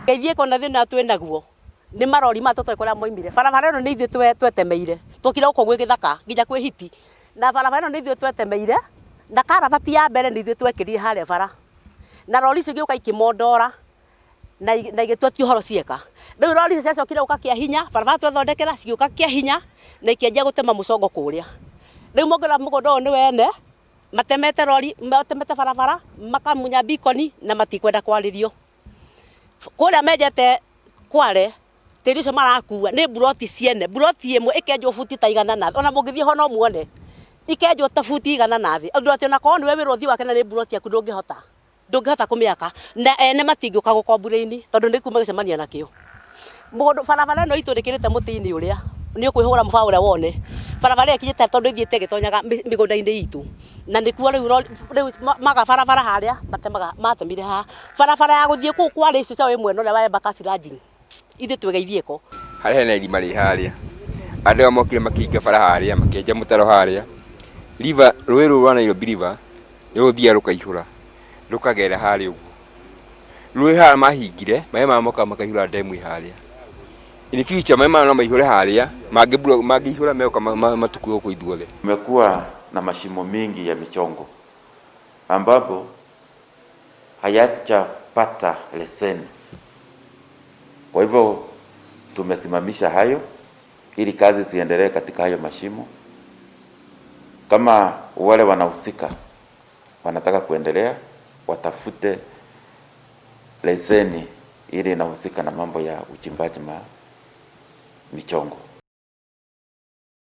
Geithie kona thina twenaguo ni marori matoto ikora moimire barabara ino ni ithuĩ twetemeire tukira uko gwi githaka nginya kwi hiti na barabara ino ni ithuĩ twetemeire na karabati ya mbere ni ithuĩ twekirire haria bara na rori icio gĩũka ikimondora na igĩtwetia ũhoro cieka rĩu rori icio ciacokire gũka kĩa hinya barabara twethondekera cigĩũka kĩa hinya na ikĩanjia gũtema mũcongo kũrĩa rĩu mũngĩrora mũgũnda ũyũ nĩ wene matemete rori matemete barabara makamunya bikoni na matikwenda kwarĩrio kũrĩa menjete Kware tĩri ũcio marakua nĩ buroti ciene buroti ĩmwe ĩkenjwo futi ta igana na ona mũngĩthiĩ ho no muone ikenjwo ta futi igana na thĩ ũndũ atĩ na korwo nĩwe wĩra ũthi wake na nĩ buroti yaku ndũngĩhota kũmĩaka na ene matingĩũka gũkomburaini tondũ nĩ kuma gĩcemania nakĩo mũndũ barabara ĩno itũ rĩkĩrĩte mũtĩ-inĩ ũrĩa nĩ ũkwĩhũra mũbara ũrĩa wone barabara ĩkinyĩte tondũ ĩthiĩte gĩtonyaga mĩgũnda-inĩ itũ na nĩkuo rĩu maga barabara harĩa matemire haha barabara ya gũthiĩ kũu Kware icio cia mwena ũrĩa wa Embakasi Ranjini ithuĩ twegeithie ko harĩa hena irima rĩ harĩa andũ ao mokire makĩhinga bara harĩa makĩenja mũtaro harĩa river rũĩ rũu rwa Nairobi river nĩ rũthiaga rũkaihũra rũkagera harĩa ũguo rũĩ harĩa mahingire maĩ maya moka makaihũra ndemu harĩa in future maĩ maya no maihũre harĩa mangĩihũra meoka matukue huko ithuothe. Kumekuwa na mashimo mingi ya michongo ambapo hayajapata leseni. Kwa hivyo tumesimamisha hayo ili kazi ziendelee katika hayo mashimo. Kama wale wanahusika wanataka kuendelea, watafute leseni ili inahusika na mambo ya uchimbaji michongo.